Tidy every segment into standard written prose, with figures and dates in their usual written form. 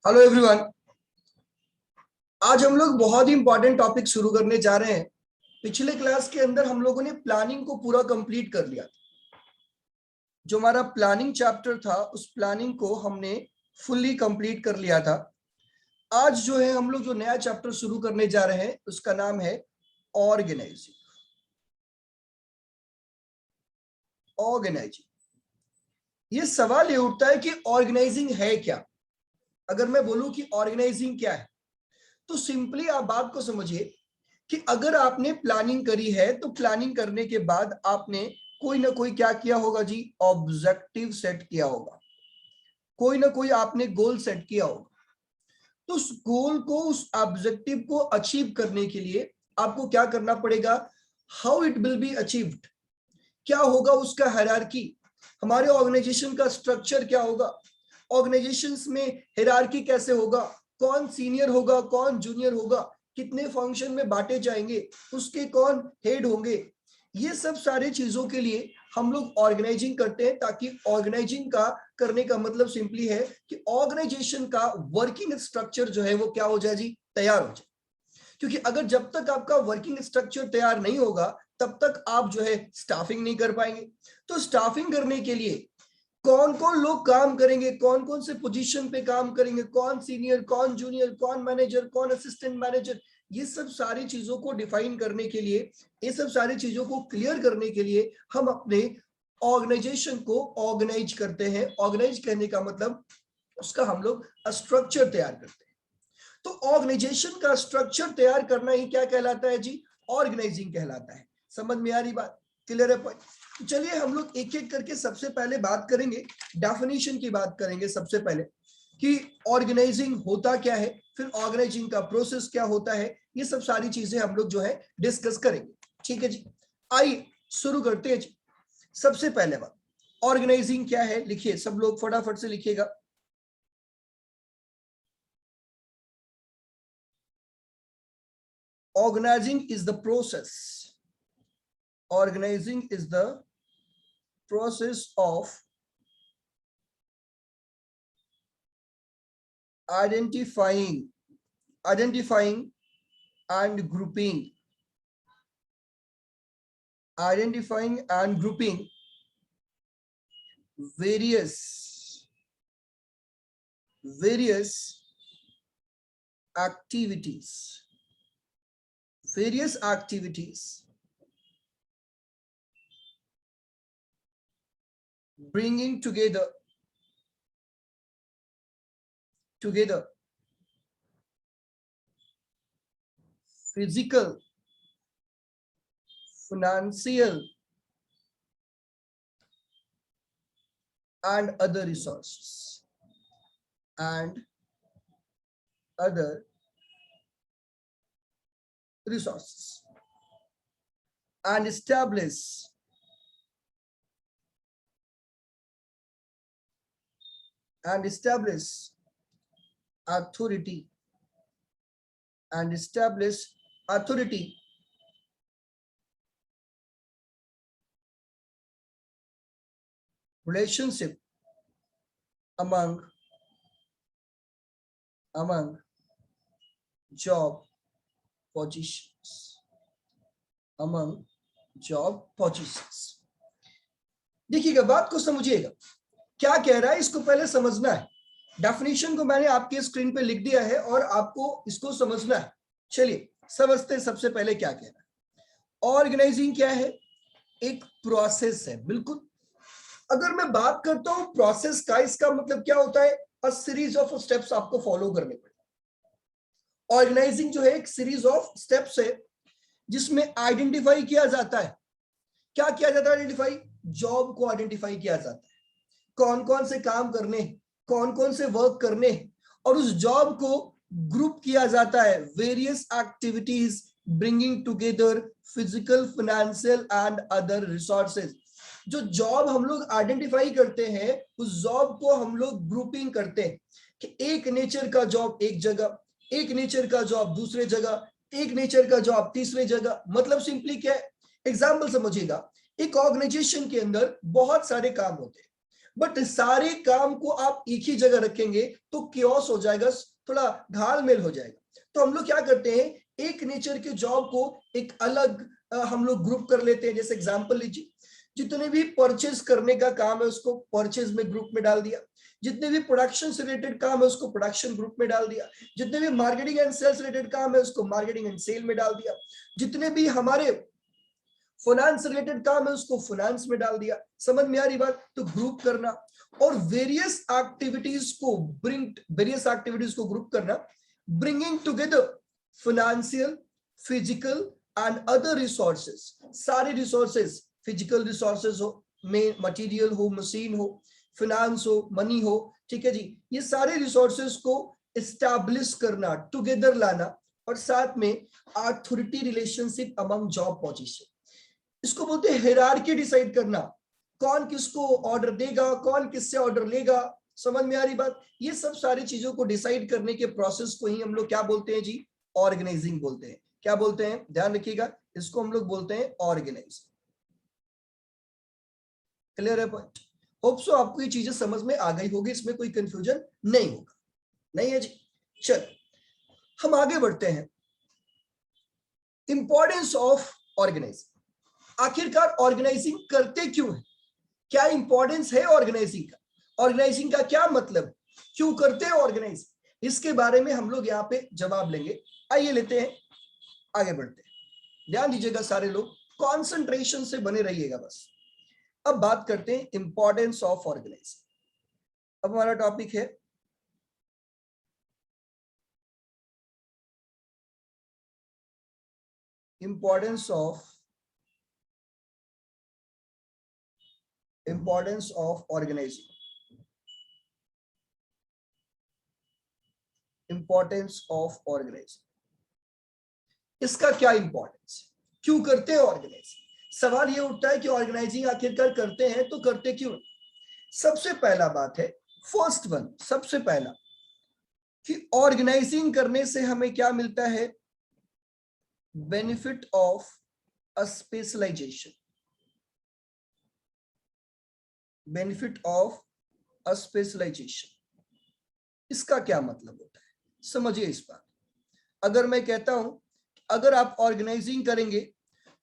Hello everyone. आज हम लोग बहुत ही इंपॉर्टेंट टॉपिक शुरू करने जा रहे हैं। पिछले क्लास के अंदर हम लोगों ने प्लानिंग को पूरा कंप्लीट कर लिया। जो हमारा प्लानिंग चैप्टर था उस प्लानिंग को हमने फुल्ली कंप्लीट कर लिया था। आज जो है हम लोग जो नया चैप्टर शुरू करने जा रहे हैं उसका नाम है ऑर्गेनाइजिंग। ये सवाल ये उठता है कि ऑर्गेनाइजिंग है क्या। अगर मैं बोलूं कि ऑर्गेनाइजिंग क्या है तो सिंपली आप बात को समझिए कि अगर आपने प्लानिंग करी है तो प्लानिंग करने के बाद आपने कोई ना कोई क्या किया होगा जी, ऑब्जेक्टिव सेट किया होगा, कोई ना कोई आपने गोल सेट किया होगा। तो उस गोल को, उस ऑब्जेक्टिव को अचीव करने के लिए आपको क्या करना पड़ेगा, how it will be achieved, क्या होगा उसका हायरार्की, हमारे ऑर्गेनाइजेशन का स्ट्रक्चर क्या होगा, ऑर्गेनाइजेशंस में हायरार्की कैसे होगा, कौन सीनियर होगा कौन जूनियर होगा, कितने फंक्शन में बांटे जाएंगे, उसके कौन हेड होंगे। ये सब सारे चीजों के लिए हम लोग ऑर्गेनाइजिंग करते हैं, ताकि ऑर्गेनाइजिंग का करने का मतलब सिंपली है कि ऑर्गेनाइजेशन का वर्किंग स्ट्रक्चर जो है वो क्या हो जाए जी, तैयार हो जाए। क्योंकि अगर जब तक आपका वर्किंग स्ट्रक्चर तैयार नहीं होगा तब तक आप जो है स्टाफिंग नहीं कर पाएंगे। तो स्टाफिंग करने के लिए कौन कौन लोग काम करेंगे, कौन कौन से पोजीशन पे काम करेंगे, कौन सीनियर कौन जूनियर कौन मैनेजर कौन असिस्टेंट मैनेजर, ये सब सारी चीजों को डिफाइन करने के लिए, ये सब सारी चीजों को क्लियर करने के लिए हम अपने ऑर्गेनाइजेशन को ऑर्गेनाइज करते हैं। ऑर्गेनाइज करने का मतलब उसका हम लोग स्ट्रक्चर तैयार करते हैं। तो ऑर्गेनाइजेशन का स्ट्रक्चर तैयार करना ही क्या कहलाता है जी, ऑर्गेनाइजिंग कहलाता है। समझ में आ रही बात, क्लियर है पॉइंट? तो चलिए हम लोग एक एक करके सबसे पहले बात करेंगे, डेफिनेशन की बात करेंगे सबसे पहले कि ऑर्गेनाइजिंग होता क्या है, फिर ऑर्गेनाइजिंग का प्रोसेस क्या होता है, ये सब सारी चीजें हम लोग जो है डिस्कस करेंगे। ठीक है जी, आइए शुरू करते हैं जी। सबसे पहले बात, ऑर्गेनाइजिंग क्या है, लिखिए सब लोग फटाफट से लिखिएगा। Organizing is the process. Organizing is the process of identifying and grouping various activities bringing together physical, financial and other resources and establish authority relationship among job positions। देखिएगा, बात को समझिएगा, क्या कह रहा है इसको पहले समझना है। डेफिनेशन को मैंने आपके स्क्रीन पे लिख दिया है और आपको इसको समझना है। चलिए समझते हैं सबसे पहले क्या कह रहा है। ऑर्गेनाइजिंग क्या है, एक प्रोसेस है। बिल्कुल, अगर मैं बात करता हूं प्रोसेस का, इसका मतलब क्या होता है, अ सीरीज ऑफ स्टेप्स आपको फॉलो करने पड़ेंगे। ऑर्गेनाइजिंग जो है एक सीरीज ऑफ स्टेप्स है जिसमें आइडेंटिफाई किया जाता है। क्या किया जाता है, आइडेंटिफाई, जॉब को आइडेंटिफाई किया जाता है, कौन कौन से काम करने, कौन कौन से वर्क करने, और उस जॉब को ग्रुप किया जाता है, various activities bringing together physical, financial and other resources. जो जॉब हम लोग आइडेंटिफाई करते हैं उस जॉब को हम लोग ग्रुपिंग करते हैं कि एक नेचर का जॉब एक जगह, एक नेचर का जॉब दूसरे जगह, एक नेचर का जॉब तीसरे जगह। मतलब सिंपली क्या है, एग्जाम्पल समझिएगा, एक ऑर्गेनाइजेशन के अंदर बहुत सारे काम होते हैं, बट सारे काम को आप एक ही जगह रखेंगे तो क्योस हो जाएगा, थोड़ा घालमेल हो जाएगा। तो हम लोग क्या करते हैं, एक नेचर के जॉब को एक अलग हम लोग ग्रुप कर लेते हैं। जैसे एग्जांपल लीजिए, जितने भी परचेज करने का काम है उसको परचेज में ग्रुप में डाल दिया, जितने भी प्रोडक्शन से रिलेटेड काम है उसको प्रोडक्शन ग्रुप में डाल दिया, जितने भी मार्केटिंग एंड सेल्स रिलेटेड काम है उसको मार्केटिंग एंड सेल में डाल दिया, जितने भी हमारे फाइनेंस रिलेटेड काम है उसको फाइनेंस में डाल दिया। समझ में आ रही बात? तो ग्रुप करना और वेरियस एक्टिविटीज को ग्रुप करना, bringing together financial, physical and other resources. सारे रिसोर्सेज, फिजिकल रिसोर्सेज हो, में मटेरियल हो, मशीन हो, फाइनेंस हो, मनी हो, ठीक है जी, ये सारे रिसोर्सेज को एस्टैब्लिश करना, टुगेदर लाना, और साथ में authority relationship among job position. इसको बोलते हैं हायरार्की डिसाइड करना, कौन किसको ऑर्डर देगा, कौन किससे ऑर्डर लेगा। समझ में आ रही बात? ये सब सारी चीजों को डिसाइड करने के प्रोसेस को ही हम लोग क्या बोलते हैं जी? ऑर्गेनाइजिंग बोलते हैं। क्या बोलते हैं? ध्यान रखिएगा, इसको हम लोग बोलते हैं ऑर्गेनाइजिंग। क्लियर है पॉइंट? होप सो आपको ये चीजें समझ में आ गई होगी, इसमें कोई कंफ्यूजन नहीं होगा। नहीं है जी? चल हम आगे बढ़ते हैं। Importance of organising. आखिरकार ऑर्गेनाइजिंग करते क्यों है? क्या इंपॉर्टेंस है ऑर्गेनाइजिंग का? ऑर्गेनाइजिंग का क्या मतलब? क्यों करते हैं ऑर्गेनाइजिंग? इसके बारे में हम लोग यहाँ पे जवाब लेंगे। आइए लेते हैं, आगे बढ़ते हैं। ध्यान दीजिएगा सारे लोग, कॉन्सेंट्रेशन से बने रहिएगा बस। अब बात करते हैं इंपॉर्टेंस ऑफ ऑर्गेनाइजिंग। अब हमारा टॉपिक है importance of organising. Importance of organising, इसका क्या इंपॉर्टेंस, क्यों करते हैं ऑर्गेनाइजिंग? सवाल ये उठता है कि ऑर्गेनाइजिंग आखिरकार करते हैं तो करते क्यों? सबसे पहला बात है, फर्स्ट वन, सबसे पहला कि ऑर्गेनाइजिंग करने से हमें क्या मिलता है? Benefit of a specialisation. Benefit of a specialisation, इसका क्या मतलब होता है? समझिए इस बात। अगर मैं कहता हूं अगर आप ऑर्गेनाइजिंग करेंगे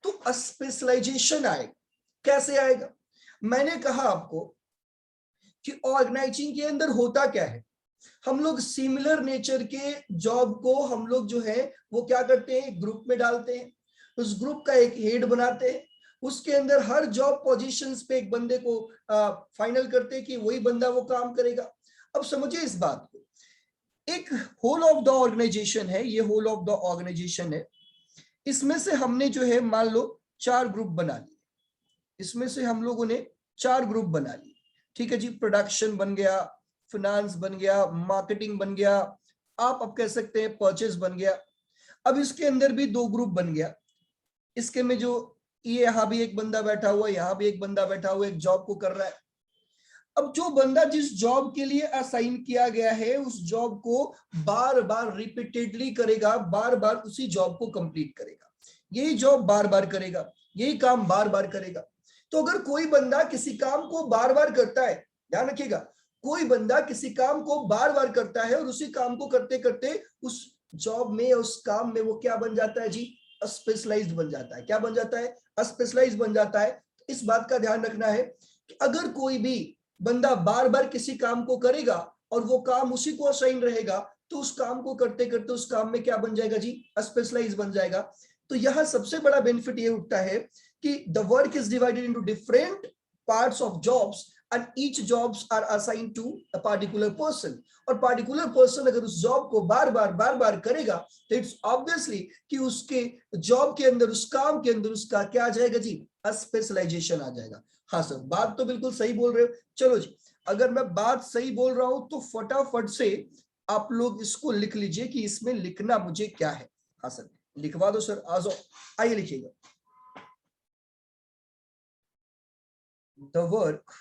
तो स्पेशलाइजेशन आएगा। कैसे आएगा? मैंने कहा आपको कि ऑर्गेनाइजिंग के अंदर होता क्या है, हम लोग सिमिलर नेचर के जॉब को हम लोग जो है वो क्या करते हैं, ग्रुप में डालते हैं, उस ग्रुप का एक हेड बनाते हैं, उसके अंदर हर जॉब पोजीशंस पे एक बंदे को फाइनल करते हैं कि वही बंदा वो काम करेगा। अब समझिए इस बात को, एक होल ऑफ द ऑर्गेनाइजेशन है, ये होल ऑफ द ऑर्गेनाइजेशन है, इसमें से हमने जो है मान लो 4 ग्रुप बना लिए, इसमें से हम लोगों ने 4 ग्रुप बना लिए, ठीक है जी। प्रोडक्शन बन गया, फाइनेंस बन गया, मार्केटिंग बन गया, आप अब कह सकते हैं परचेज बन गया। अब इसके अंदर भी 2 ग्रुप बन गया, इसके में जो ये यहाँ भी एक बंदा बैठा हुआ है, यहाँ भी एक बंदा बैठा हुआ है, एक जॉब को कर रहा है। अब जो बंदा जिस जॉब के लिए असाइन किया गया है उस जॉब को बार बार रिपीटेडली करेगा, बार बार उसी जॉब को कंप्लीट करेगा, यही जॉब बार बार करेगा, यही काम बार बार करेगा। तो अगर कोई बंदा किसी काम को बार बार करता है, ध्यान रखिएगा, कोई बंदा किसी काम को बार बार करता है और उसी काम को करते करते उस जॉब में, उस काम में वो क्या बन जाता है जी? स्पेशलाइज्ड बन जाता है। क्या बन जाता है? स्पेशलाइज्ड बन जाता है। इस बात का ध्यान रखना है कि अगर कोई भी बंदा बार बार किसी काम को करेगा और वो काम उसी को असाइन रहेगा तो उस काम को करते करते उस काम में क्या बन जाएगा जी? स्पेशलाइज बन जाएगा। तो यहां सबसे बड़ा बेनिफिट ये उठता है कि the work is divided into different parts of jobs and each jobs are assigned to a particular person. और पार्टिकुलर पर्सन अगर उस जॉब को बार बार करेगा तो इट्स ऑब्वियसली कि उसके जॉब के अंदर, उस काम के अंदर उसका क्या आ जाएगा जी? स्पेशलाइजेशन आ जाएगा। हाँ सर, बात तो बिल्कुल सही बोल रहे हो। चलो जी, अगर मैं बात सही बोल रहा हूं तो फटाफट से आप लोग इसको लिख लीजिए कि इसमें लिखना मुझे क्या है। हाँ सर, लिखवा दो सर, आ जाओ, आइए लिखिएगा। The work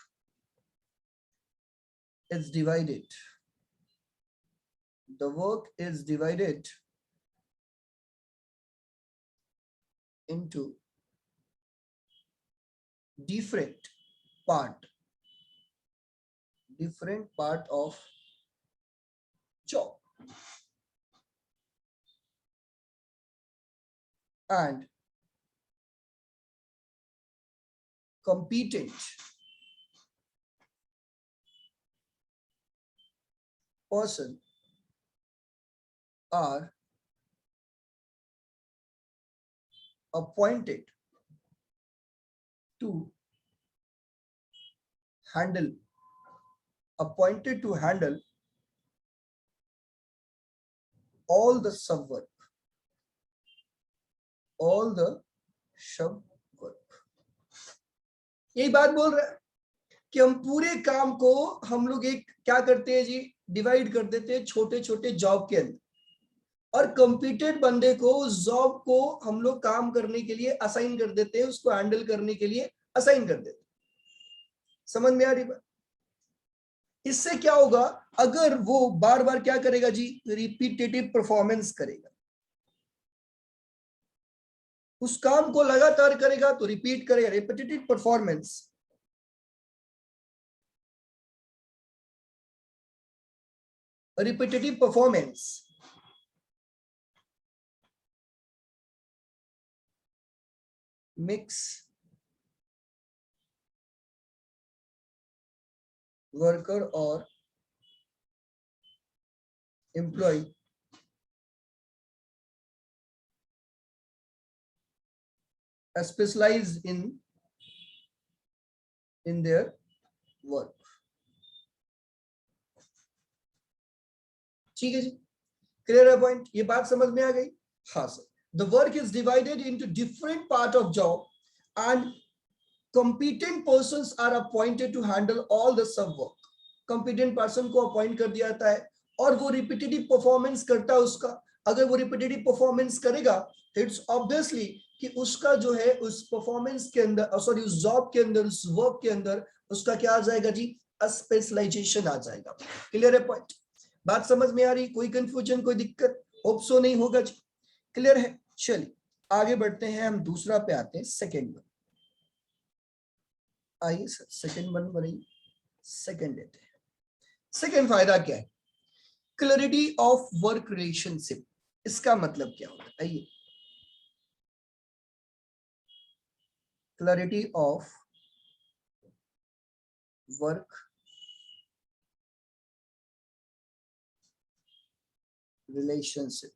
is divided, the work is divided into different part different part of job and competent person are appointed to handle all the sub work, यही बात बोल रहा है कि हम पूरे काम को हम लोग एक क्या करते हैं जी, डिवाइड कर देते हैं छोटे छोटे जॉब के अंदर, और कंप्लीटेड बंदे को उस जॉब को हम लोग काम करने के लिए असाइन कर देते हैं, उसको हैंडल करने के लिए असाइन कर देते हैं। समझ में आ रही बात? इससे क्या होगा, अगर वो बार बार क्या करेगा जी, रिपीटेटिव परफॉर्मेंस करेगा, उस काम को लगातार करेगा तो रिपीट करेगा, repetitive performance. Repetitive performance makes worker or employee specialize in their work। ठीक है जी, क्लियर है पॉइंट? ये बात समझ में आ गई? हाँ sir. The work is divided into different part of job and competent persons are appointed to handle all the sub work। competent person को अपॉइंट कर दिया जाता है और वो रिपीटेटिव परफॉर्मेंस करता है उसका। अगर वो रिपीटेटिव परफॉर्मेंस करेगा इट्स ऑब्वियसली कि उसका जो है उस परफॉर्मेंस के अंदर, सॉरी उस जॉब के अंदर, उस वर्क के अंदर उसका क्या आ जाएगा जी, स्पेशलाइजेशन आ जाएगा। क्लियर है पॉइंट? बात समझ में आ रही? कोई कंफ्यूजन, कोई दिक्कत? होप सो नहीं होगा जी। क्लियर है? चलिए आगे बढ़ते हैं, हम दूसरा पे आते हैं, सेकेंड वन। आइए सर सेकेंड वन बनाइए, सेकेंड लेते हैं। सेकेंड फायदा क्या है? Clarity of work relationship. इसका मतलब क्या होता है? आइए, clarity of work relationship.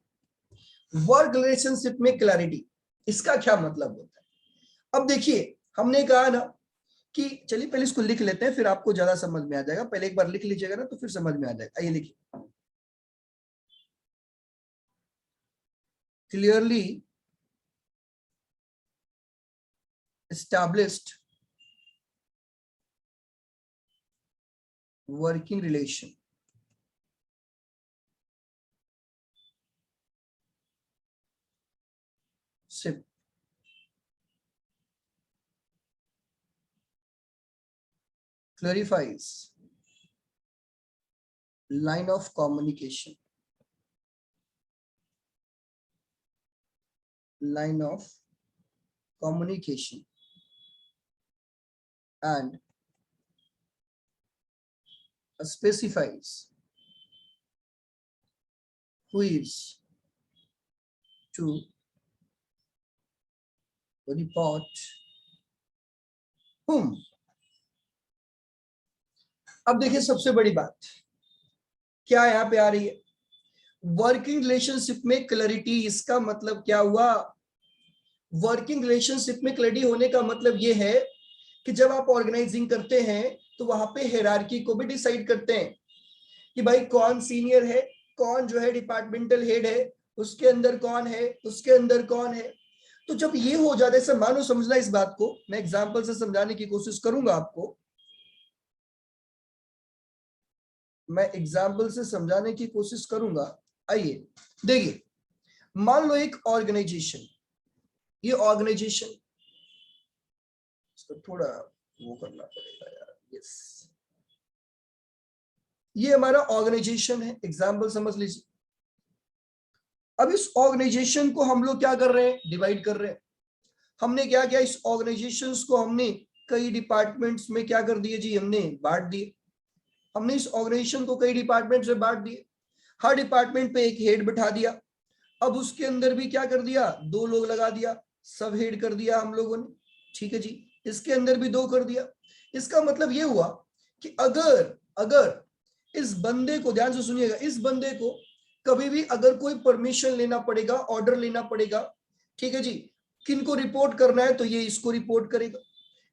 Work relationship में क्लैरिटी, इसका क्या मतलब होता है? अब देखिए हमने कहा ना कि चलिए पहले इसको लिख लेते हैं, फिर आपको ज्यादा समझ में आ जाएगा। पहले एक बार लिख लीजिएगा ना तो फिर समझ में आ जाएगा। आइए लिखिए, clearly established working relationship clarifies line of communication, and specifies who is to report whom। अब देखिए सबसे बड़ी बात क्या यहाँ पे आ रही है, वर्किंग रिलेशनशिप में क्लैरिटी। इसका मतलब क्या हुआ? वर्किंग रिलेशनशिप में क्लैरिटी होने का मतलब ये है कि जब आप ऑर्गेनाइजिंग करते हैं तो वहां पे हायरार्की को भी डिसाइड करते हैं कि भाई कौन सीनियर है, कौन जो है डिपार्टमेंटल हेड है, उसके अंदर कौन है, उसके अंदर कौन है। तो जब ये हो जाता है, मानो समझना इस बात को, मैं एग्जांपल से समझाने की कोशिश करूंगा आपको, आइए देखिए, मान लो एक ऑर्गेनाइजेशन, ये ऑर्गेनाइजेशन, इसको थोड़ा वो करना पड़ेगा यार, यस, ये हमारा ऑर्गेनाइजेशन है, एग्जाम्पल समझ लीजिए। अब इस ऑर्गेनाइजेशन को हम लोग क्या कर रहे हैं, डिवाइड कर रहे हैं। हमने क्या किया, इस ऑर्गेनाइजेशंस को हमने कई डिपार्टमेंट्स में क्या कर दिए जी, हमने बांट दिए। हमने इस ऑर्गेनाइजेशन को कई डिपार्टमेंट में बांट दिए, हर डिपार्टमेंट पे एक हेड बिठा दिया, अब उसके अंदर भी क्या कर दिया, 2 लोग लगा दिया, सब हेड कर दिया हम लोगों ने, ठीक है जी, इसके अंदर भी 2 कर दिया। इसका मतलब ये हुआ कि अगर अगर इस बंदे को, ध्यान से सुनिएगा, इस बंदे को कभी भी अगर कोई परमिशन लेना पड़ेगा, ऑर्डर लेना पड़ेगा, ठीक है जी, किनको रिपोर्ट करना है, तो ये इसको रिपोर्ट करेगा,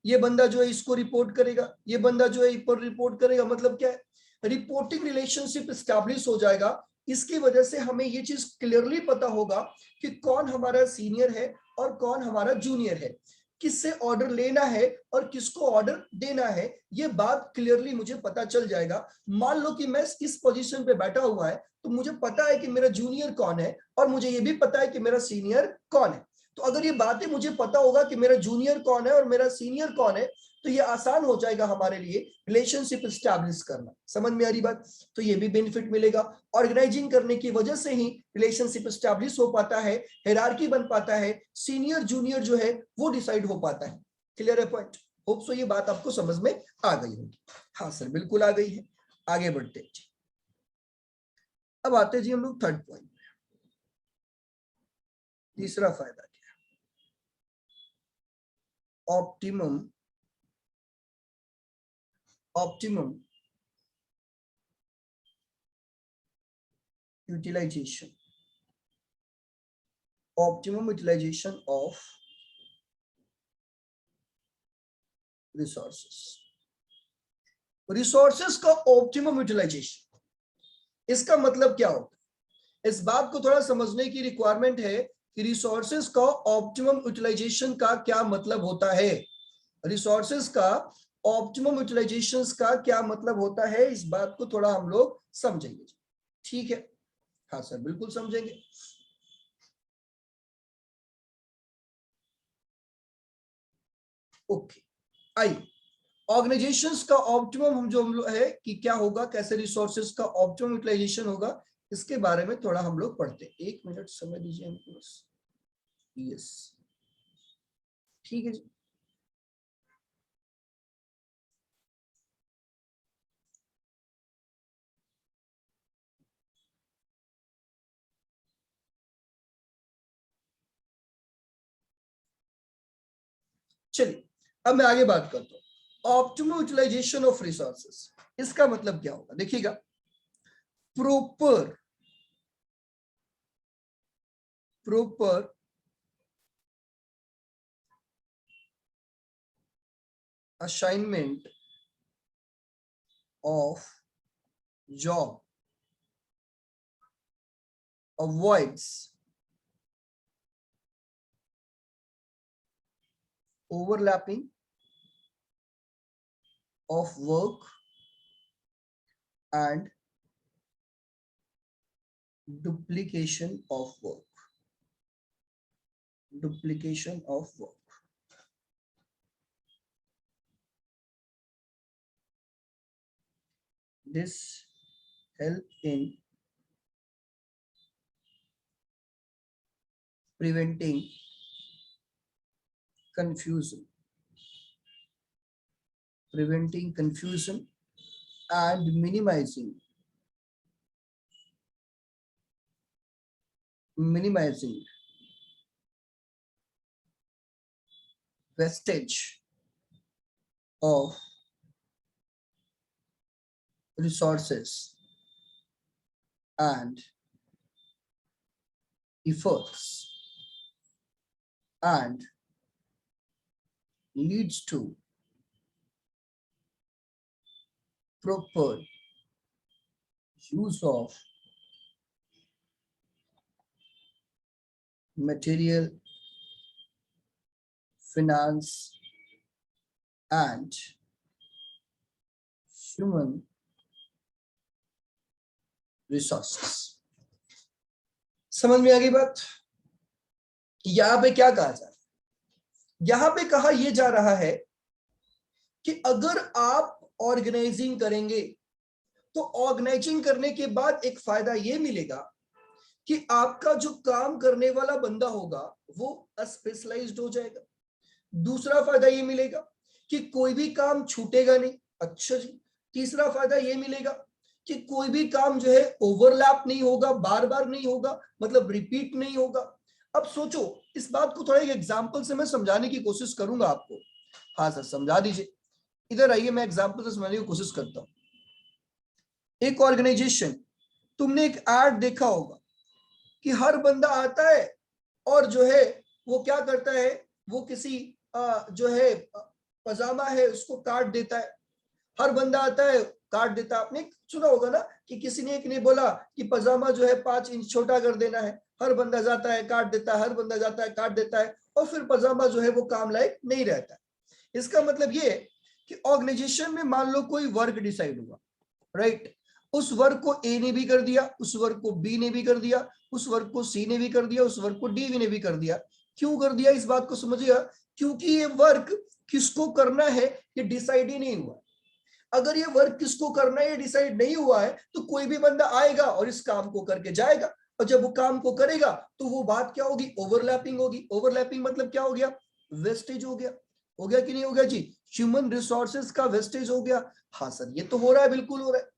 ये बंदा जो है इसको रिपोर्ट करेगा, ये बंदा जो है इस पर रिपोर्ट करेगा। मतलब क्या है, रिपोर्टिंग रिलेशनशिप एस्टैब्लिश हो जाएगा। इसकी वजह से हमें ये चीज क्लियरली पता होगा कि कौन हमारा सीनियर है और कौन हमारा जूनियर है, किससे ऑर्डर लेना है और किसको ऑर्डर देना है, ये बात क्लियरली मुझे पता चल जाएगा। मान लो कि मैं इस पोजीशन पे बैठा हुआ है, तो मुझे पता है कि मेरा जूनियर कौन है और मुझे ये भी पता है कि मेरा सीनियर कौन है। तो अगर ये बातें मुझे पता होगा कि मेरा जूनियर कौन है और मेरा सीनियर कौन है, तो ये आसान हो जाएगा हमारे लिए रिलेशनशिप एस्टैब्लिश करना। समझ में आ रही बात? तो ये भी बेनिफिट मिलेगा। ऑर्गेनाइजिंग करने की वजह से ही रिलेशनशिप एस्टैब्लिश हो पाता है, हायरार्की बन पाता है, सीनियर जूनियर जो है वो डिसाइड हो पाता है। क्लियर है पॉइंट? होप सो ये बात आपको समझ में आ गई होगी। हाँ सर, बिल्कुल आ गई है। आगे बढ़ते हैं जी। अब आते जी हम लोग थर्ड पॉइंट, तीसरा फायदा क्या है, ऑप्टिमम utilization of रिसोर्सेस का ऑप्टिमम यूटिलाइजेशन। इसका मतलब क्या होता है, इस बात को थोड़ा समझने की रिक्वायरमेंट है कि रिसोर्सेस का ऑप्टिमम यूटिलाइजेशन का क्या मतलब होता है। रिसोर्सेस का ऑप्टिमम यूटिलाइजेशन का क्या मतलब होता है, इस बात को थोड़ा हम लोग समझेंगे। ठीक है? हाँ सर, बिल्कुल समझेंगे। ओके, आइए ऑर्गेनाइजेशंस का ऑप्टिमम हम लोग है कि क्या होगा, कैसे रिसोर्सेज का ऑप्टिमम यूटिलाइजेशन होगा, इसके बारे में थोड़ा हम लोग पढ़ते हैं। 1 मिनट समय दीजिए हमको बस। यस, ठीक है जी। चलिए अब मैं आगे बात करता हूं। ऑप्टिमम यूटिलाइजेशन ऑफ रिसोर्सेज, इसका मतलब क्या होगा, देखिएगा। Proper assignment of job avoids overlapping of work and duplication of work. This help in preventing confusion and minimizing wastage of resources and efforts, and leads to proper use of material, finance and human resources। समझ में आ गई बात? यहां पे क्या कहा जा रहा है, यहां पे कहा यह जा रहा है कि अगर आप ऑर्गेनाइजिंग करेंगे तो ऑर्गेनाइजिंग करने के बाद एक फायदा यह मिलेगा कि आपका जो काम करने वाला बंदा होगा वो स्पेशलाइज्ड हो जाएगा। दूसरा फायदा ये मिलेगा कि कोई भी काम छूटेगा नहीं। अच्छा जी, तीसरा फायदा ये मिलेगा कि कोई भी काम जो है ओवरलैप नहीं होगा, बार बार नहीं होगा, मतलब रिपीट नहीं होगा। अब सोचो, इस बात को थोड़ा एक एग्जांपल से मैं समझाने की कोशिश करूंगा आपको। हाँ सर समझा दीजिए, इधर आइए, मैं एग्जांपल से समझाने की कोशिश करता हूं। एक ऑर्गेनाइजेशन, तुमने एक एड देखा होगा कि हर बंदा आता है और जो है वो क्या करता है, वो किसी जो है पजामा है उसको काट देता है। हर बंदा आता है काट देता है। आपने सुना होगा ना कि किसी ने एक ने बोला कि पजामा जो है 5 इंच छोटा कर देना है। हर बंदा जाता है काट देता है, हर बंदा जाता है काट देता है, और फिर पजामा जो है वो काम लायक नहीं रहता है। इसका मतलब ये है कि ऑर्गेनाइजेशन में मान लो कोई वर्क डिसाइड हुआ, राइट। उस वर्क को ए ने भी कर दिया, उस वर्क को बी ने भी कर दिया, उस वर्क को सी ने भी कर दिया, उस वर्क को डी ने भी कर दिया। क्यों कर दिया, इस बात को समझिएगा। क्योंकि ये वर्क किसको करना है ये डिसाइड ही नहीं हुआ। अगर ये वर्क किसको करना है ये डिसाइड नहीं हुआ है तो कोई भी बंदा आएगा और इस काम को करके जाएगा, और जब वो काम को करेगा तो वो बात क्या होगी, ओवरलैपिंग होगी। ओवरलैपिंग मतलब क्या हो गया, वेस्टेज हो गया। हो गया कि नहीं हो गया जी, ह्यूमन रिसोर्सेज का वेस्टेज हो गया। हाँ सर ये तो हो रहा है, बिल्कुल हो रहा है।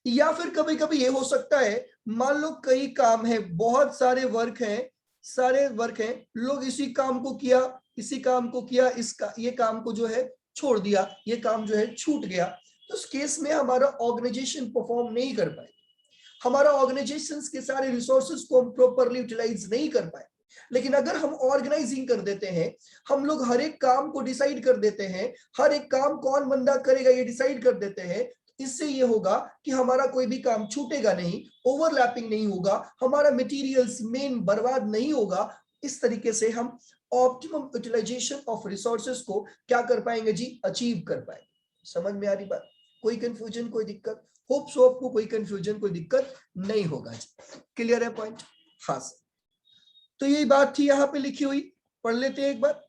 या फिर कभी कभी ये हो सकता है, मान लो कई काम है, बहुत सारे वर्क हैं, सारे वर्क हैं, लोग इसी काम को किया, इसी काम को किया, इसका ये काम को जो है छोड़ दिया, ये काम जो है छूट गया। तो उस केस में हमारा ऑर्गेनाइजेशन परफॉर्म नहीं कर पाए, हमारा ऑर्गेनाइजेशन के सारे रिसोर्सेज को हम प्रॉपरली यूटिलाइज नहीं कर पाए। लेकिन अगर हम ऑर्गेनाइजिंग कर देते हैं, हम लोग हर एक काम को डिसाइड कर देते हैं, हर एक काम कौन बंदा करेगा ये डिसाइड कर देते हैं, इससे ये होगा कि हमारा कोई भी काम छूटेगा नहीं, ओवरलैपिंग नहीं होगा, हमारा मटेरियल्स मेन बर्बाद नहीं होगा। इस तरीके से हम ऑप्टिमम यूटिलाइजेशन ऑफ रिसोर्सेज को क्या कर पाएंगे जी, अचीव कर पाएंगे। समझ में आ रही बात, कोई कंफ्यूजन, कोई दिक्कत? होप सो आपको कोई कंफ्यूजन, कोई दिक्कत नहीं होगा जी। क्लियर है पॉइंट? हाँ सर, तो यही बात थी यहाँ पे लिखी हुई, पढ़ लेते हैं एक बार।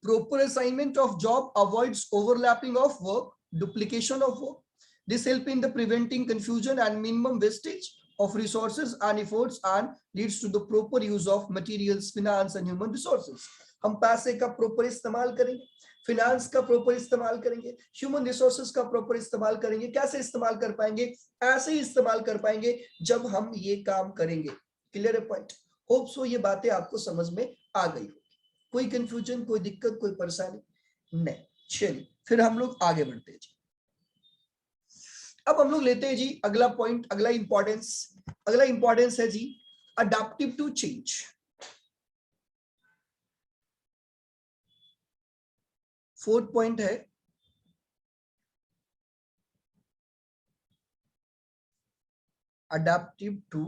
Proper assignment of job avoids overlapping of work, duplication of work. This help in the preventing confusion and minimum wastage of resources and efforts and leads to the proper use of materials, finance and human resources. हम पैसे का proper इस्तेमाल करेंगे, finance का proper इस्तेमाल करेंगे, human resources का proper इस्तेमाल करेंगे। कैसे इस्तेमाल कर पाएंगे, ऐसे ही इस्तेमाल कर पाएंगे जब हम ये काम करेंगे। क्लियर है पॉइंट? होप सो ये बातें आपको समझ में आ गई। कोई कंफ्यूजन, कोई दिक्कत, कोई परेशानी नहीं? चलिए फिर हम लोग आगे बढ़ते हैं जी। अब हम लोग लेते हैं जी अगला पॉइंट, अगला इंपॉर्टेंस है जी adaptive to change. Fourth point है अडेप्टिव टू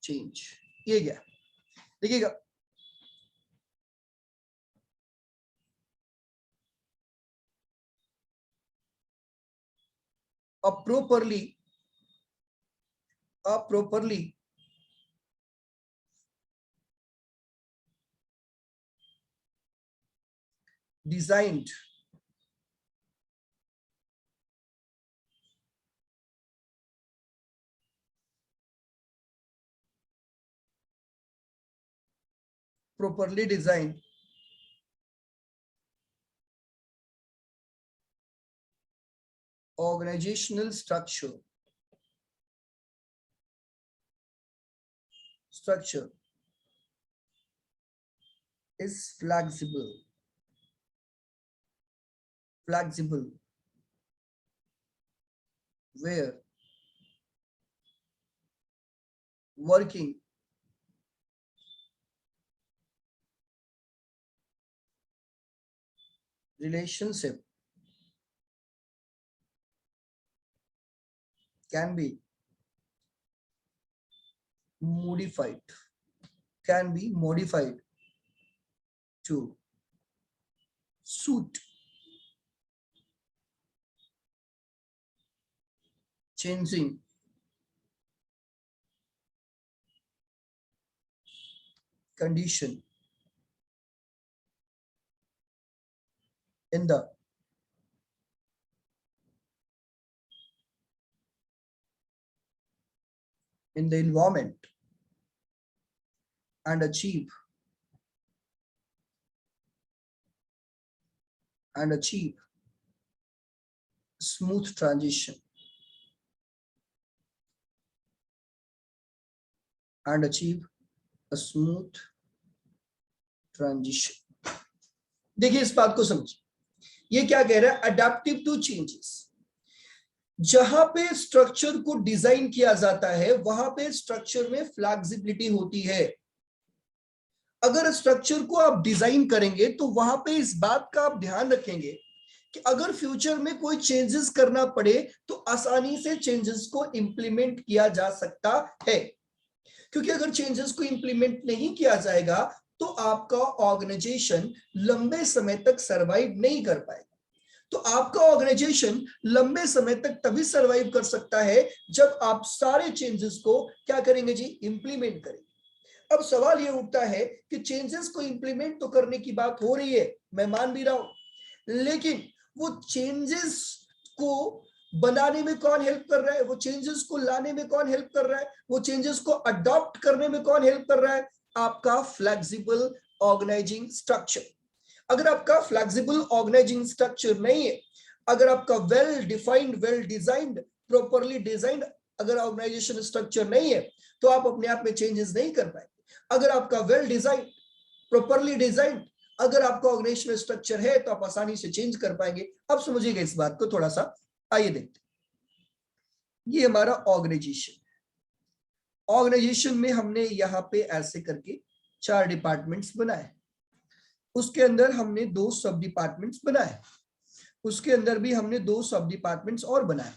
चेंज। ये क्या, देखिएगा, appropriately designed properly designed organizational structure is flexible where working relationship can be modified to suit changing condition in the environment and achieve smooth transition and achieve a smooth transition. देखिए इस बात को समझिए, ये क्या कह रहा है, अडेप्टिव टू चेंजेस। जहां पे स्ट्रक्चर को डिजाइन किया जाता है वहां पे स्ट्रक्चर में फ्लेक्सिबिलिटी होती है। अगर स्ट्रक्चर को आप डिजाइन करेंगे तो वहां पे इस बात का आप ध्यान रखेंगे कि अगर फ्यूचर में कोई चेंजेस करना पड़े तो आसानी से चेंजेस को इंप्लीमेंट किया जा सकता है। क्योंकि अगर चेंजेस को इंप्लीमेंट नहीं किया जाएगा तो आपका ऑर्गेनाइजेशन लंबे समय तक सरवाइव नहीं कर पाएगा। तो आपका ऑर्गेनाइजेशन लंबे समय तक तभी सरवाइव कर सकता है जब आप सारे चेंजेस को क्या करेंगे जी, इंप्लीमेंट करेंगे। अब सवाल ये उठता है कि चेंजेस को इंप्लीमेंट तो करने की बात हो रही है, मैं मान भी रहा हूं, लेकिन वो चेंजेस को बनाने में कौन हेल्प कर रहा है, वो चेंजेस को लाने में कौन हेल्प कर रहा है, वो चेंजेस को अडॉप्ट करने में कौन हेल्प कर रहा है, आपका फ्लेक्सिबल ऑर्गेनाइजिंग स्ट्रक्चर। अगर आपका फ्लेक्सिबल ऑर्गेनाइजिंग स्ट्रक्चर नहीं है, अगर आपका well defined, well designed, properly designed अगर ऑर्गेनाइजेशन स्ट्रक्चर नहीं है तो आप अपने आप में चेंजेस नहीं कर पाएंगे। अगर आपका वेल डिजाइंड, प्रॉपरली डिजाइंड अगर आपका ऑर्गेनाइजेशन स्ट्रक्चर है तो आप आसानी से चेंज कर पाएंगे। अब समझिएगा इस बात को थोड़ा सा, आइए देखते हैं। ये हमारा ऑर्गेनाइजेशन, ऑर्गेनाइजेशन में हमने यहाँ पे ऐसे करके 4 डिपार्टमेंट्स बनाए, उसके अंदर हमने 2 सब डिपार्टमेंट्स बनाए, उसके अंदर भी हमने 2 सब डिपार्टमेंट्स और बनाए।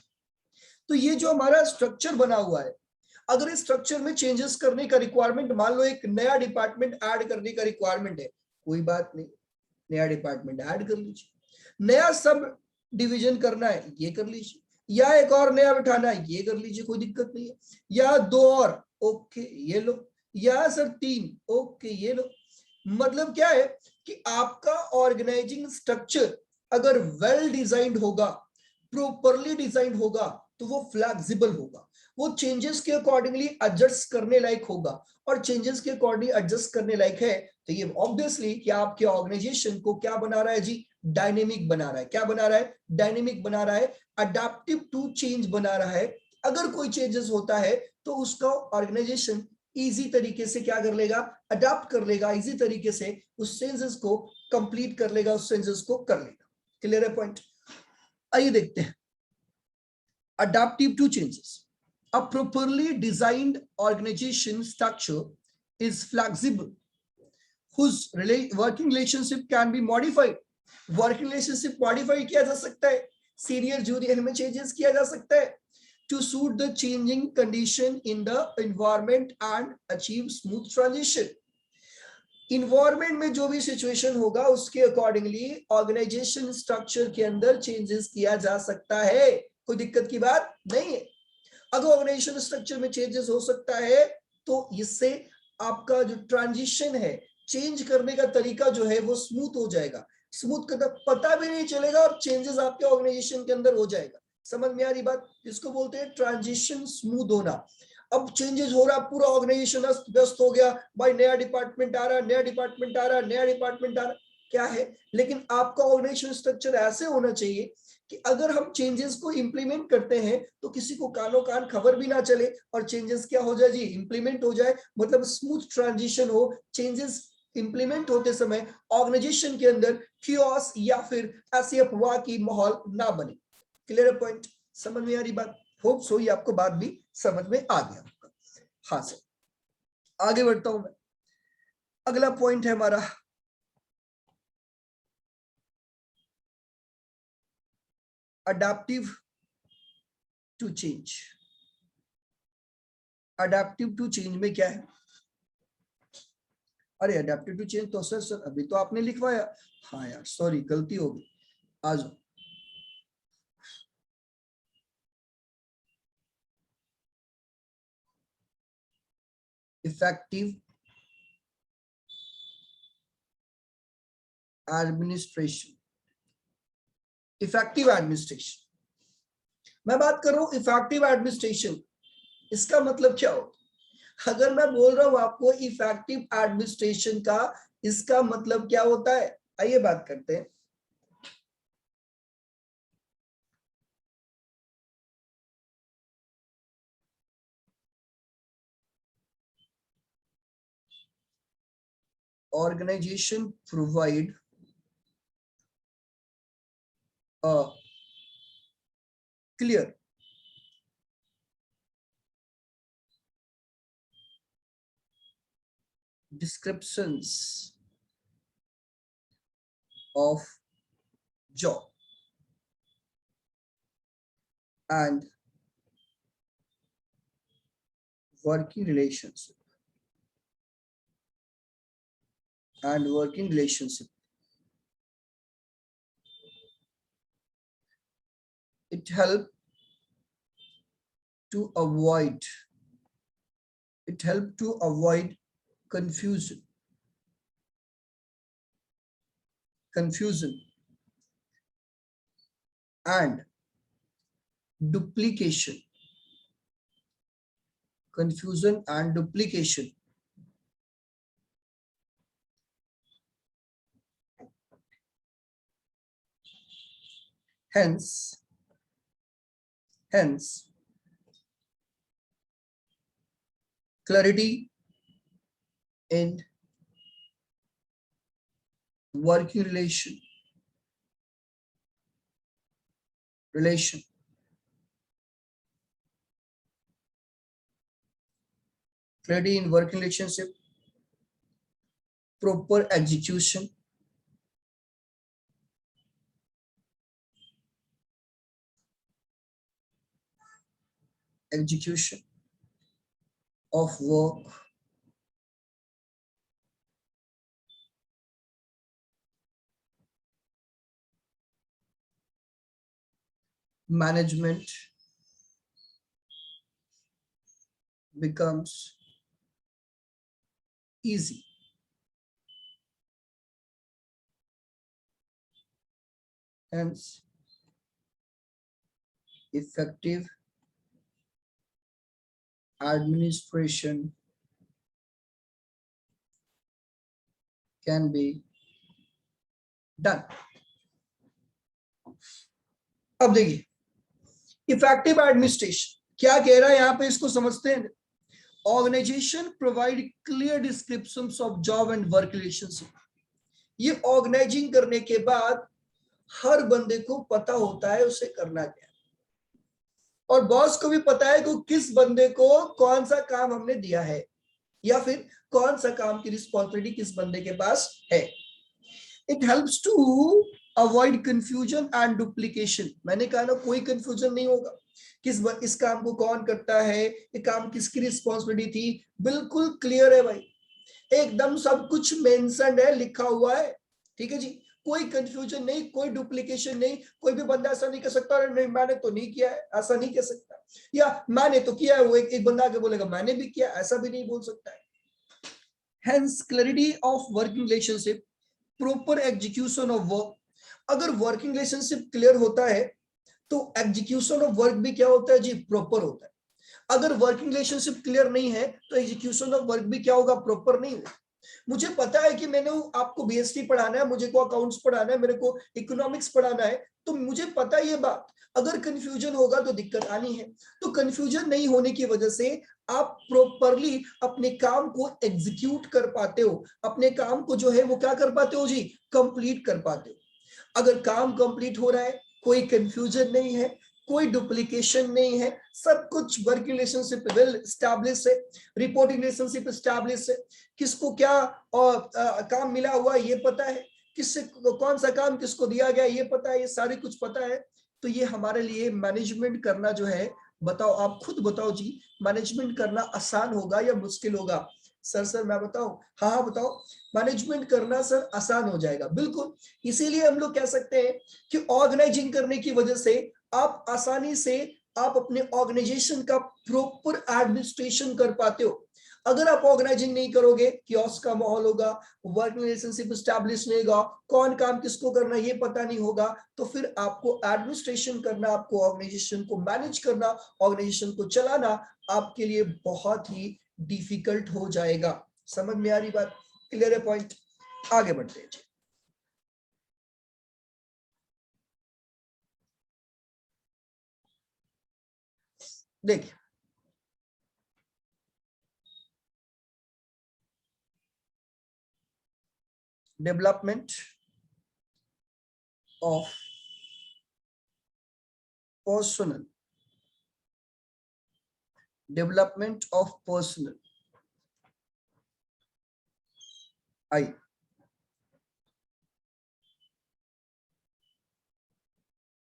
तो ये जो हमारा स्ट्रक्चर बना हुआ है, अगर इस स्ट्रक्चर में चेंजेस करने का रिक्वायरमेंट, मान लो एक नया डिपार्टमेंट ऐड करने का रिक्वायरमेंट है, कोई बात नहीं, नया डिपार्टमेंट ऐड कर लीजिए। नया सब डिवीजन करना है, ये कर लीजिए, या एक और नया बिठाना है, ये कर लीजिए, कोई दिक्कत नहीं है। या 2 और, ओके ये लो, या सर 3, ओके ये लो। मतलब क्या है कि आपका ऑर्गेनाइजिंग स्ट्रक्चर अगर वेल डिजाइंड होगा, प्रॉपरली डिजाइंड होगा तो वो फ्लेक्सिबल होगा, वो चेंजेस के अकॉर्डिंगली एडजस्ट करने लायक होगा। और चेंजेस के अकॉर्डिंग एडजस्ट करने लायक है तो ये ऑब्वियसली कि आपके ऑर्गेनाइजेशन को क्या बना रहा है जी, डायनेमिक बना रहा है। क्या बना रहा है, डायनेमिक बना रहा है, अडेप्टिव टू चेंज बना रहा है। अगर कोई चेंजेस होता है तो उसका ऑर्गेनाइजेशन इजी तरीके से क्या कर लेगा, अडॉप्ट कर लेगा, इजी तरीके से उस चेंजेस को कंप्लीट कर लेगा, उस चेंजेस को कर लेगा। क्लियर है पॉइंट? आइए देखते हैं adaptive to changes. A properly designed organization structure is flexible, whose working relationship can be modified. Working relationship modify किया जा सकता है, सीनियर जूनियर में चेंजेस किया जा सकता है to suit the changing condition in the environment and achieve smooth transition. Environment में जो भी सिचुएशन होगा उसके अकॉर्डिंगली ऑर्गेनाइजेशन स्ट्रक्चर के अंदर चेंजेस किया जा सकता है, कोई दिक्कत की बात नहीं है। अगर ऑर्गेनाइजेशन स्ट्रक्चर में चेंजेस हो सकता है तो इससे आपका जो ट्रांजिशन है, चेंज करने का तरीका जो है वो स्मूथ हो जाएगा, स्मूथ का पता भी नहीं चलेगा और चेंजेस आपके ऑर्गेनाइजेशन के अंदर हो जाएगा। समझ में आ रही बात? इसको बोलते हैं ट्रांजिशन स्मूथ होना। अब चेंजेस हो रहा, पूरा ऑर्गेनाइजेशन व्यस्त हो गया, भाई नया डिपार्टमेंट आ रहा, नया डिपार्टमेंट आ रहा, नया डिपार्टमेंट आ रहा, क्या है, लेकिन आपका ऑर्गेनाइजेशन स्ट्रक्चर ऐसे होना चाहिए कि अगर हम चेंजेस को इंप्लीमेंट करते हैं तो किसी को कानों कान खबर भी ना चले और चेंजेस क्या हो जाए जी, इंप्लीमेंट हो जाए, मतलब स्मूथ ट्रांजिशन हो। चेंजेस इंप्लीमेंट होते समय ऑर्गेनाइजेशन के अंदर कियोस या फिर ऐसी अफवाह की माहौल ना बने। Clear point? समझ में आ रही बात? होप सो ये आपको बात भी समझ में आ गया। हाँ सर, आगे बढ़ता हूं मैं। अगला पॉइंट है हमारा adaptive to change. Adaptive to change में क्या है? अरे अडेप्टिव टू चेंज तो सर अभी तो आपने लिखवाया। हाँ यार सॉरी, गलती हो गई, आ जाओ। इफेक्टिव एडमिनिस्ट्रेशन, इफेक्टिव एडमिनिस्ट्रेशन, मैं बात कर रहा हूं इफेक्टिव एडमिनिस्ट्रेशन। इसका मतलब क्या हो? अगर मैं बोल रहा हूं आपको इफेक्टिव एडमिनिस्ट्रेशन का, इसका मतलब क्या होता है, आइए बात करते हैं। organization provide a clear descriptions of job and working relationship it help to avoid confusion and duplication hence clarity in working relation clarity in working relationship, proper execution of work, management becomes easy. Hence, effective administration can be done. अब देखिए effective administration क्या कह रहा है यहां पे, इसको समझते हैं। Organisation provide clear descriptions of job and work relationship. ये ऑर्गेनाइजिंग करने के बाद हर बंदे को पता होता है उसे करना क्या है, और बॉस को भी पता है कि किस बंदे को कौन सा काम हमने दिया है या फिर कौन सा काम की रिस्पॉन्सिबिलिटी किस बंदे के पास है। It helps to avoid confusion and duplication. मैंने कहा ना कोई कंफ्यूजन नहीं होगा, इस काम को कौन करता है, ये काम किसकी रिस्पॉन्सिबिलिटी थी, बिल्कुल क्लियर है भाई, एकदम सब कुछ मेंशन्ड है, लिखा हुआ है। ठीक है जी, कोई कंफ्यूजन नहीं, कोई डुप्लीकेशन नहीं। कोई भी बंदा ऐसा नहीं कर सकता नहीं मैंने तो नहीं किया है, ऐसा नहीं कह सकता, या मैंने तो किया है, वो एक बंदा आके बोलेगा मैंने भी किया, ऐसा भी नहीं बोल सकता है। Hence clarity of working relationship, proper execution of work. अगर वर्किंग रिलेशनशिप क्लियर होता है तो एग्जीक्यूशन ऑफ वर्क भी क्या होता है जी, प्रॉपर होता है। अगर वर्किंग रिलेशनशिप क्लियर नहीं है तो एग्जीक्यूशन ऑफ वर्क भी क्या होगा, प्रॉपर नहीं होगा। मुझे पता है कि मैंने आपको बीएसटी पढ़ाना है, मुझे को अकाउंट्स पढ़ाना है, मेरे को इकोनॉमिक्स पढ़ाना है, तो मुझे पता है ये बात। अगर कंफ्यूजन होगा तो दिक्कत आनी है। तो कंफ्यूजन नहीं होने की वजह से आप प्रॉपरली अपने काम को एग्जीक्यूट कर पाते हो, अपने काम को जो है वो क्या कर पाते हो जी, कंप्लीट कर पाते हो। अगर काम कंप्लीट हो रहा है, कोई कंफ्यूजन नहीं है, कोई डुप्लीकेशन नहीं है, सब कुछ वर्क रिलेशनशिप वेल स्टैब्लिश है, रिपोर्टिंग रिलेशनशिप स्टैब्लिश है, किसको क्या और काम मिला हुआ ये पता है, किससे कौन सा काम किसको दिया गया ये पता है, ये सारे कुछ पता है। तो ये हमारे लिए मैनेजमेंट करना जो है, बताओ आप खुद बताओ जी, मैनेजमेंट करना आसान होगा या मुश्किल होगा? सर मैं बताऊं? हाँ बताओ। मैनेजमेंट करना सर आसान हो जाएगा, बिल्कुल। इसीलिए हम लोग कह सकते हैं कि ऑर्गेनाइजिंग करने की वजह से आप आसानी से आप अपने ऑर्गेनाइजेशन का प्रॉपर एडमिनिस्ट्रेशन कर पाते हो। अगर आप ऑर्गेनाइजिंग नहीं करोगे, कियोस्क का माहौल होगा, वर्क रिलेशनशिप स्टैब्लिश नहीं होगा, कौन काम किसको करना ये पता नहीं होगा, तो फिर आपको एडमिनिस्ट्रेशन करना, आपको ऑर्गेनाइजेशन को मैनेज करना, ऑर्गेनाइजेशन को चलाना आपके लिए बहुत ही डिफिकल्ट हो जाएगा। समझ में आ रही बात? क्लियर है पॉइंट? आगे बढ़ते हैं। देखिए development of personnel, development of personnel. I.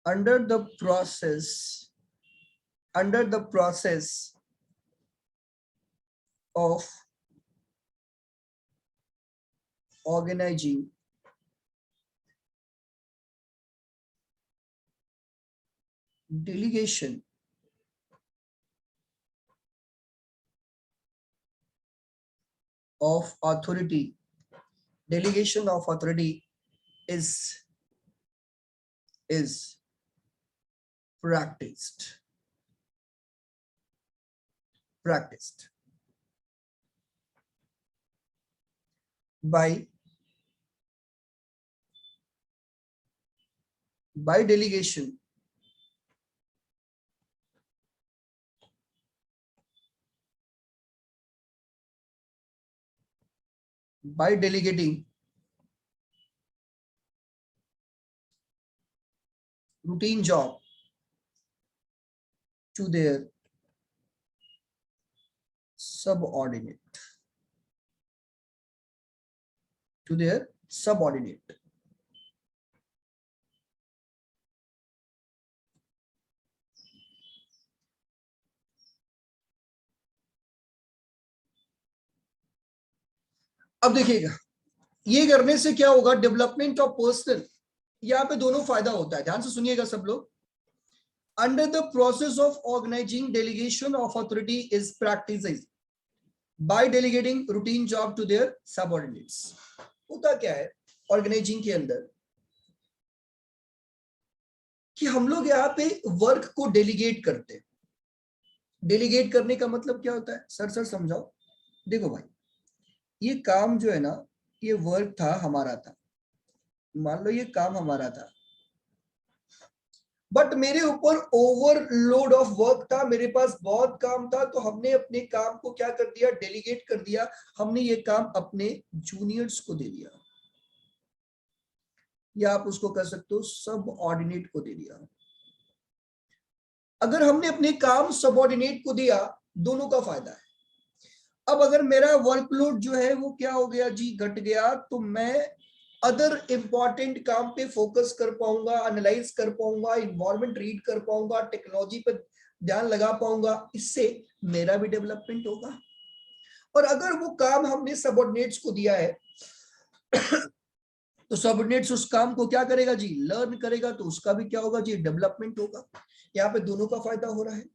Under the process of organizing delegation of authority, delegation of authority is practiced by delegation by delegating routine job to their subordinate, अब देखिएगा ये करने से क्या होगा, डेवलपमेंट ऑफ पर्सनल, यहाँ पे दोनों फायदा होता है, ध्यान से सुनिएगा सब लोग। Under the process of organising delegation of authority is practice by delegating routine job to their subordinates. होता क्या है ऑर्गेनाइजिंग के अंदर कि हम लोग यहाँ पे वर्क को डेलीगेट करते हैं। डेलीगेट करने का मतलब क्या होता है, सर समझाओ। देखो भाई, ये काम जो है ना, ये वर्क था हमारा था, मान लो ये काम हमारा था, बट मेरे ऊपर ओवरलोड ऑफ वर्क था, मेरे पास बहुत काम था, तो हमने अपने काम को क्या कर दिया, डेलीगेट कर दिया। हमने ये काम अपने जूनियर्स को दे दिया, या आप उसको कह सकते हो सबऑर्डिनेट को दे दिया। अगर हमने अपने काम सबऑर्डिनेट को दिया, दोनों का फायदा है। अब अगर मेरा वर्कलोड जो है वो क्या हो गया जी, घट गया, तो मैं अदर इंपॉर्टेंट काम पे फोकस कर पाऊंगा, एनालाइज कर पाऊंगा, इन्वायरमेंट रीड कर पाऊंगा, टेक्नोलॉजी पे ध्यान लगा पाऊंगा, इससे मेरा भी डेवलपमेंट होगा। और अगर वो काम हमने सबऑर्डिनेट्स को दिया है तो सबऑर्डिनेट्स उस काम को क्या करेगा जी, लर्न करेगा, तो उसका भी क्या होगा जी, डेवलपमेंट होगा। यहाँ पे दोनों का फायदा हो रहा है।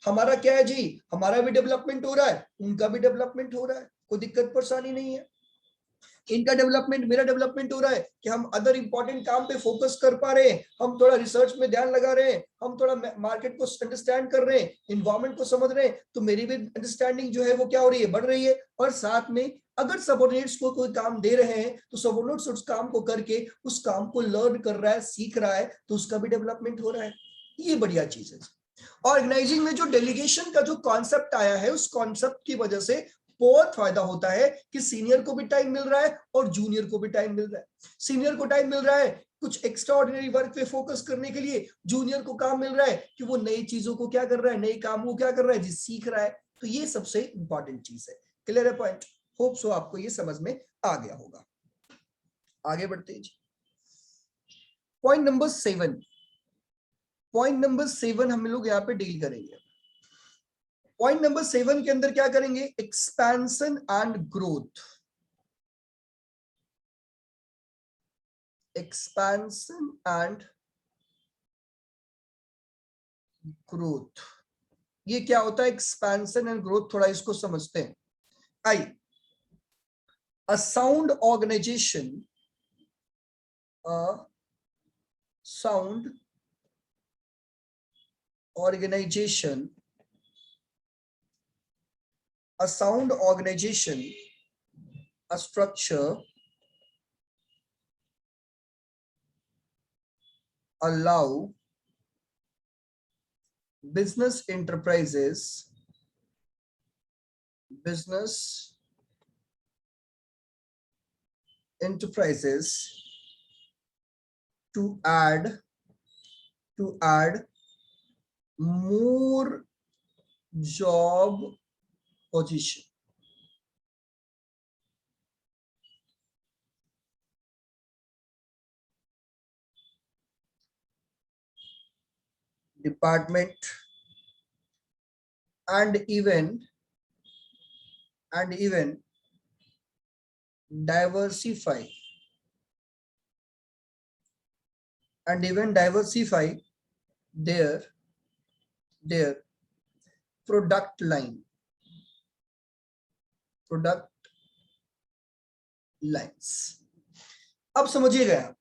हमारा क्या है जी, हमारा भी डेवलपमेंट हो रहा है, उनका भी डेवलपमेंट हो रहा है, कोई दिक्कत परेशानी नहीं है। इनका डेवलपमेंट, मेरा डेवलपमेंट हो रहा है कि हम अदर इंपॉर्टेंट काम पे फोकस कर पा रहे हैं, हम थोड़ा रिसर्च में ध्यान लगा रहे हैं, हम थोड़ा मार्केट को अंडरस्टैंड कर रहे हैं, इन्वायरमेंट को समझ रहे हैं, तो मेरी भी अंडरस्टैंडिंग जो है वो क्या हो रही है, बढ़ रही है। और साथ में अगर सबऑर्डिनेट्स को कोई काम दे रहे हैं तो सबऑर्डिनेट्स उस काम को करके उस काम को लर्न कर रहा है, सीख रहा है, तो उसका भी डेवलपमेंट हो रहा है। ये बढ़िया चीज है। ऑर्गेनाइजिंग में जो डेलीगेशन का जो कॉन्सेप्ट आया है, उस कॉन्सेप्ट की वजह से बहुत फायदा होता है कि सीनियर को भी टाइम मिल रहा है और जूनियर को भी टाइम मिल रहा है। सीनियर को टाइम मिल रहा है कुछ एक्स्ट्रा ऑर्डिनरी वर्क पे फोकस करने के लिए, जूनियर को काम मिल रहा है कि वो नई चीजों को क्या कर रहा है, नए काम को क्या कर रहा है जी, सीख रहा है। तो ये सबसे इंपॉर्टेंट चीज है। क्लियर है पॉइंट? होप सो आपको ये समझ में आ गया होगा। आगे बढ़ते हैं जी। पॉइंट नंबर 7, पॉइंट नंबर 7 हम लोग यहाँ पे डील करेंगे। पॉइंट नंबर 7 के अंदर क्या करेंगे, expansion and growth. Expansion and growth, ये क्या होता है एक्सपेंशन एंड ग्रोथ, थोड़ा इसको समझते हैं। I a sound organisation, a sound organization, a sound organization, a structure allow business enterprises enterprises to add more job position. Department and even diversify their product lines. अब समझिएगा,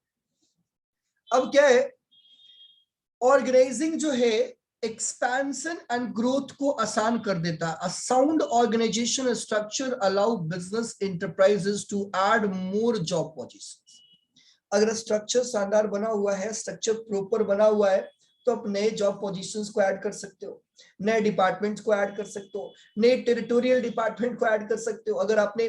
अब क्या है, organising जो है एक्सपेंशन एंड ग्रोथ को आसान कर देता है. A sound organisation structure allow business enterprises to add more job positions. अगर स्ट्रक्चर शानदार बना हुआ है, स्ट्रक्चर प्रॉपर बना हुआ है, तो आप नए जॉब पोजीशंस को ऐड कर सकते हो, नए डिपार्टमेंट्स को ऐड कर सकते हो, नए टेरिटोरियल डिपार्टमेंट को ऐड कर सकते हो. अगर आपने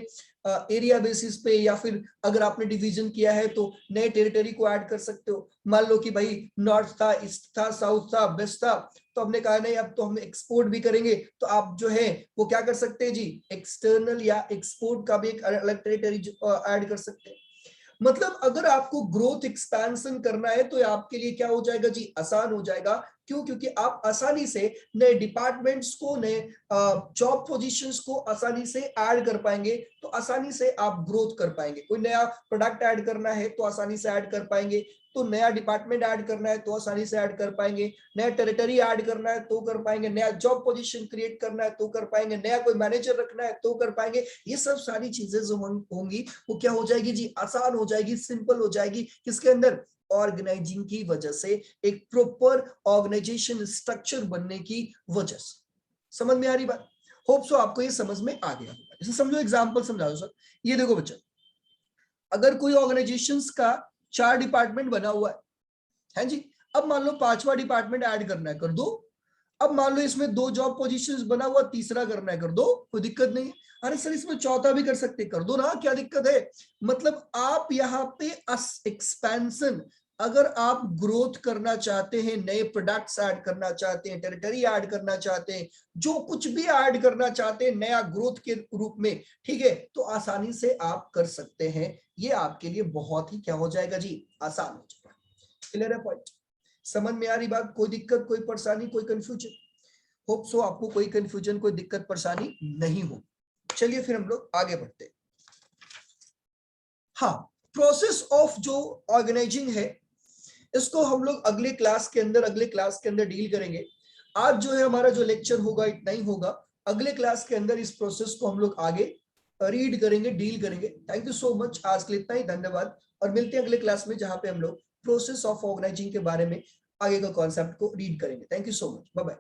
एरिया बेसिस पे या फिर अगर आपने डिवीजन किया है तो नए टेरिटरी को ऐड कर सकते हो. मान लो कि भाई नॉर्थ था, ईस्ट था, साउथ था, वेस्ट था, तो हमने कहा नहीं अब तो हम एक्सपोर्ट भी करेंगे, तो आप जो है वो क्या कर सकते हैं जी, एक्सटर्नल या एक्सपोर्ट का भी एक अलग टेरिटरी ऐड कर सकते हैं. मतलब अगर आपको ग्रोथ एक्सपेंशन करना है तो आपके लिए क्या हो जाएगा जी, आसान हो जाएगा. क्यों? क्योंकि आप आसानी से नए डिपार्टमेंट्स को, नए जॉब पोजीशंस को आसानी से ऐड कर पाएंगे, तो आसानी से आप ग्रोथ कर पाएंगे. कोई नया प्रोडक्ट ऐड करना है तो आसानी से ऐड कर पाएंगे, तो नया डिपार्टमेंट ऐड करना है तो आसानी से ऐड कर पाएंगे, नया टेरिटरी ऐड करना है तो कर पाएंगे, नया जॉब पोजीशन क्रिएट करना है तो कर पाएंगे, नया कोई मैनेजर रखना है तो कर पाएंगे. ये सब सारी चीजें जो होंगी वो क्या हो जाएगी जी, आसान हो जाएगी, सिंपल हो जाएगी. किसके अंदर? ऑर्गेनाइजिंग की वजह से, एक प्रॉपर ऑर्गेनाइजेशन स्ट्रक्चर बनने की वजह से. समझ में आ रही बात? होप सो आपको ये समझ में आ गया होगा. जैसे समझो, एग्जांपल समझा दो सर. ये देखो बच्चा, अगर कोई ऑर्गेनाइजेशंस का 4 डिपार्टमेंट बना हुआ है जी, अब मान लो 5वां डिपार्टमेंट ऐड करना है, कर दो. अब मान लो इसमें 2 जॉब पोजीशंस बना हुआ, तीसरा करना है, कर दो, कोई दिक्कत नहीं है. अरे सर इसमें चौथा भी कर सकते, कर दो ना, क्या दिक्कत है? मतलब आप यहाँ पे एक्सपेंशन, अगर आप ग्रोथ करना चाहते हैं, नए प्रोडक्ट्स ऐड करना चाहते हैं, टेरिटरी ऐड करना चाहते हैं, जो कुछ भी ऐड करना चाहते हैं नया ग्रोथ के रूप में, ठीक है, तो आसानी से आप कर सकते हैं. ये आपके लिए बहुत ही क्या हो जाएगा जी, आसान हो जाएगा. क्लियर है पॉइंट? समझ में आ रही बात? कोई दिक्कत, कोई परेशानी, कोई कंफ्यूजन? होप सो आपको कोई कंफ्यूजन, कोई दिक्कत परेशानी नहीं हो. चलिए फिर हम लोग आगे बढ़ते हैं. हाँ, प्रोसेस ऑफ जो ऑर्गेनाइजिंग है, इसको हम लोग अगले क्लास के अंदर डील करेंगे. आज जो है हमारा जो लेक्चर होगा इतना ही होगा. अगले क्लास के अंदर इस प्रोसेस को हम लोग आगे रीड करेंगे, डील करेंगे. Thank you so much. आज के लिए इतना ही, धन्यवाद. और मिलते हैं अगले क्लास में, जहां पे हम लोग प्रोसेस ऑफ ऑर्गेनाइजिंग के बारे में आगे का कॉन्सेप्ट को रीड करेंगे. Thank you so much. Bye bye.